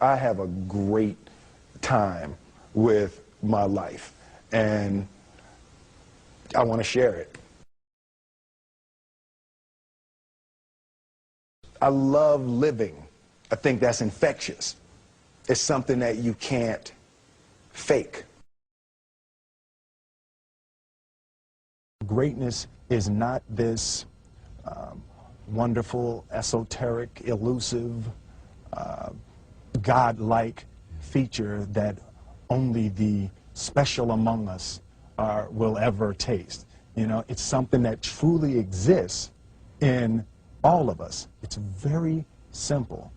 I have a great time with my life, and I want to share it. I love living. I think that's infectious. It's something that you can't fake. Greatness is not this wonderful, esoteric, elusive, God-like feature that only the special among us will ever taste. You know, it's something that truly exists in all of us. It's very simple.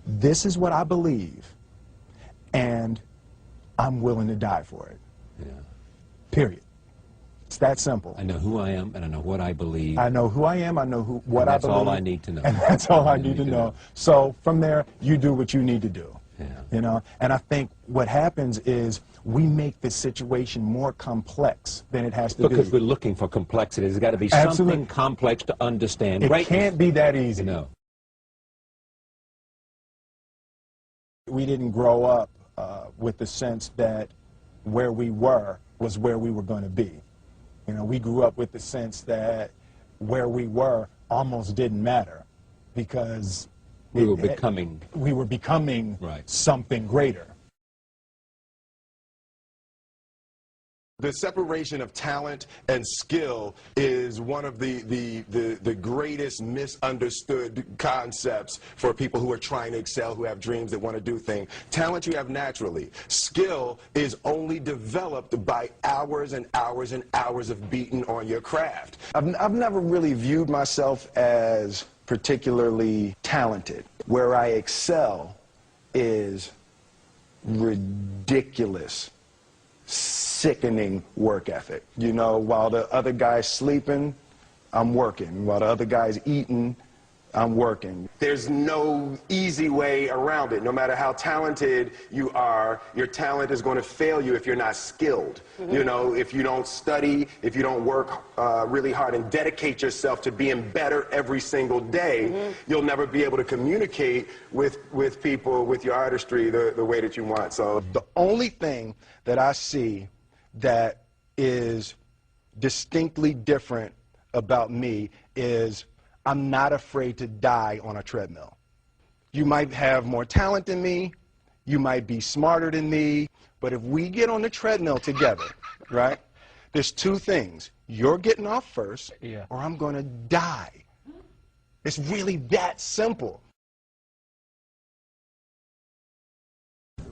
This is what I believe, and I'm willing to die for it. Yeah. Period. It's that simple. I know who I am, and I know what I believe. I know who I am, I know what I believe. That's all I need to know. And that's all I need to know. So from there, you do what you need to do. Yeah. You know, and I think what happens is we make this situation more complex than it has to be. Because we're looking for complexity. There's got to be Absolutely. something complex to understand. It Greatness. can't be that easy. No. We didn't grow up with the sense that where we were was where we were going to be. You know, we grew up with the sense that where we were almost didn't matter because we were becoming right. Something greater. The separation of talent and skill is one of the greatest misunderstood concepts for people who are trying to excel, who have dreams that want to do things. Talent you have naturally. Skill is only developed by hours and hours and hours of beating on your craft. I've never really viewed myself as particularly talented. Where I excel is ridiculous, sickening work ethic. You know, while the other guy's sleeping, I'm working. While the other guy's eating, I'm working. There's no easy way around it. No matter how talented you are, your talent is going to fail you if you're not skilled. Mm-hmm. You know, if you don't study, if you don't work really hard and dedicate yourself to being better every single day, mm-hmm. you'll never be able to communicate with people, with your artistry, the way that you want. So the only thing that I see that is distinctly different about me is I'm not afraid to die on a treadmill. You might have more talent than me, you might be smarter than me, but if we get on the treadmill together, right, there's two things. You're getting off first, or I'm going to die. It's really that simple.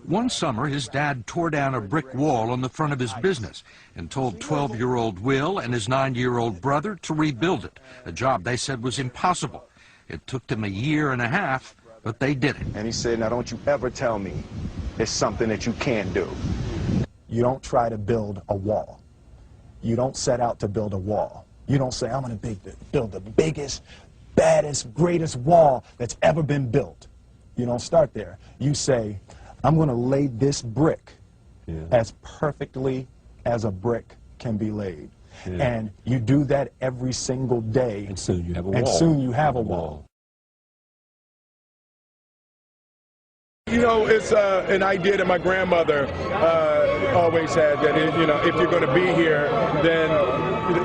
One summer, his dad tore down a brick wall on the front of his business and told 12-year-old Will and his 9-year-old brother to rebuild it, a job they said was impossible. It took them a year and a half, but they did it. And he said, now don't you ever tell me it's something that you can't do. You don't try to build a wall. You don't set out to build a wall. You don't say, I'm going to build the biggest, baddest, greatest wall that's ever been built. You don't start there. You say, I'm going to lay this brick as perfectly as a brick can be laid. And you do that every single day. And soon you have a wall. And soon you have a wall. You know, it's an idea that my grandmother always had, that, you know, if you're going to be here, then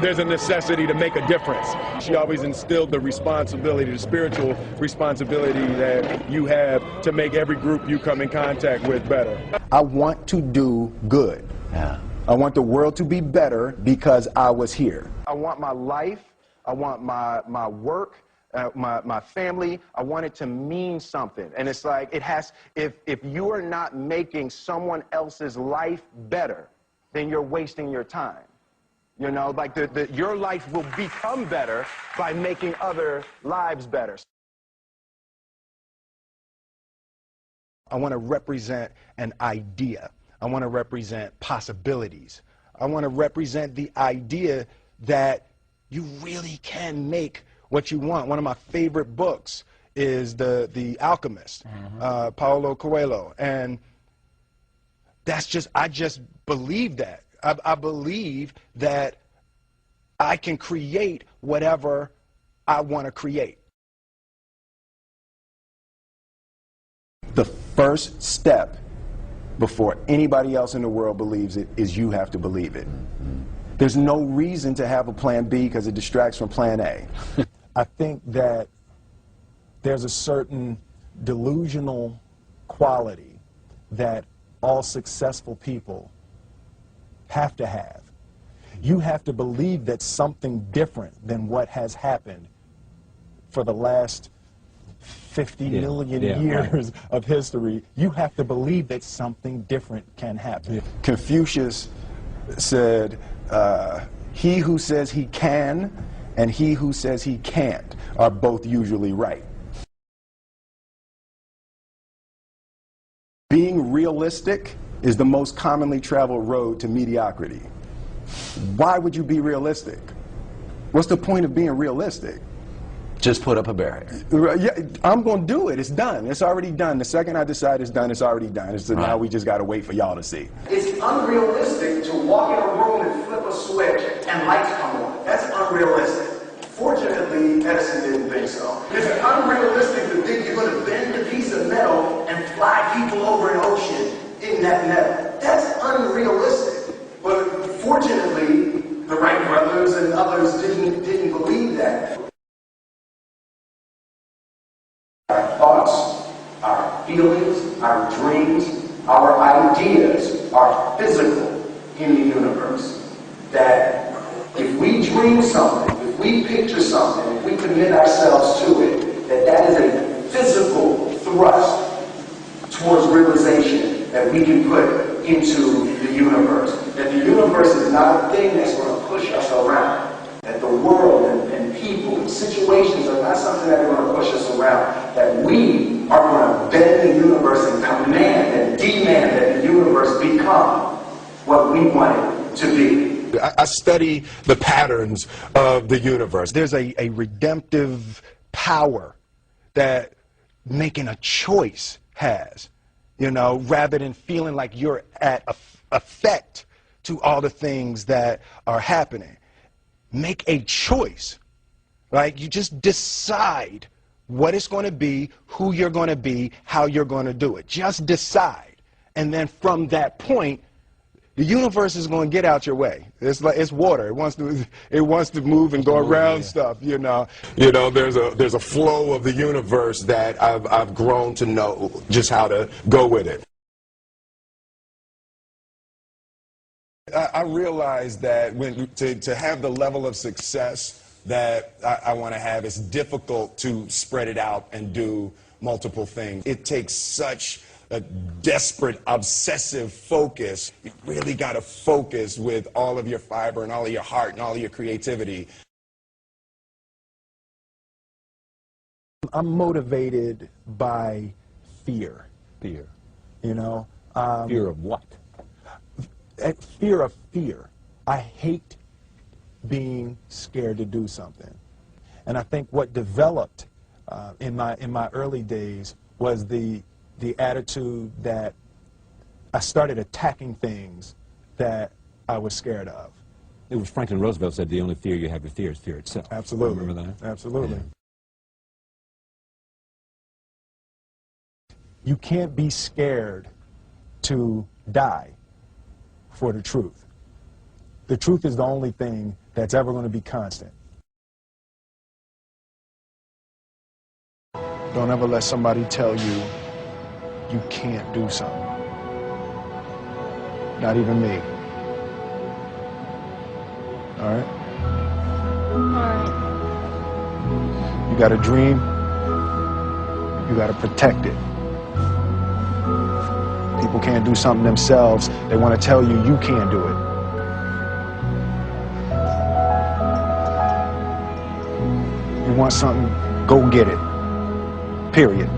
there's a necessity to make a difference. She always instilled the responsibility, the spiritual responsibility that you have to make every group you come in contact with better. I want to do good. I want the world to be better because I was here. I want my life, I want my work, my family, I want it to mean something. And it's like, it has, if you are not making someone else's life better, then you're wasting your time. You know, like your life will become better by making other lives better. I want to represent an idea. I want to represent possibilities. I want to represent the idea that you really can make what you want. One of my favorite books is The Alchemist, Paulo Coelho, and I just believe that. I believe that I can create whatever I want to create. The first step before anybody else in the world believes it is you have to believe it. There's no reason to have a plan B because it distracts from plan A. I think that there's a certain delusional quality that all successful people have to have. You have to believe that something different than what has happened for the last 50 million years of history. You have to believe that something different can happen. Confucius said, he who says he can and he who says he can't are both usually right. Being realistic is the most commonly traveled road to mediocrity. Why would you be realistic? What's the point of being realistic? Just put up a barrier. Yeah, I'm going to do it. It's done. It's already done. The second I decide it's done, it's already done. So now we just got to wait for y'all to see. It's unrealistic to walk in a room and flip a switch and lights come on. That's unrealistic. Fortunately, Edison didn't think so. It's unrealistic to think you're going to bend a piece of metal and fly people over an ocean in that metal. That's unrealistic. But fortunately, the Wright brothers and others didn't believe that. Our thoughts, our feelings, our dreams, our ideas are physical in the universe. That if we dream something, if we picture something, if we commit ourselves to it, that is a physical thrust towards realization that we can put into the universe. That the universe is not a thing that's going to push us around. That the world and people and situations are not something that are going to push us around. That we are going to bend the universe and command and demand that the universe become what we want it to be. I study the patterns of the universe. There's a redemptive power that making a choice has, you know, rather than feeling like you're at effect to all the things that are happening. Make a choice, right? You just decide what it's going to be, who you're going to be, how you're going to do it. Just decide. And then from that point, the universe is going to get out your way. It's like it's water. It wants to move and go around stuff. You know, there's a flow of the universe that I've grown to know just how to go with it. I realized that to have the level of success that I want to have, it's difficult to spread it out and do multiple things. It takes such a desperate, obsessive focus. You really got to focus with all of your fiber and all of your heart and all of your creativity. I'm motivated by fear. Fear. You know? Fear of what? Fear of fear. I hate being scared to do something. And I think what developed in my early days was the attitude that I started attacking things that I was scared of. It was Franklin Roosevelt said the only fear you have to fear is fear itself. Absolutely. Remember that? Absolutely. Yeah. You can't be scared to die for the truth. The truth is the only thing that's ever going to be constant. Don't ever let somebody tell you you can't do something. Not even me. All right? You got a dream, you got to protect it. People can't do something themselves. They want to tell you can't do it. You want something, go get it. Period.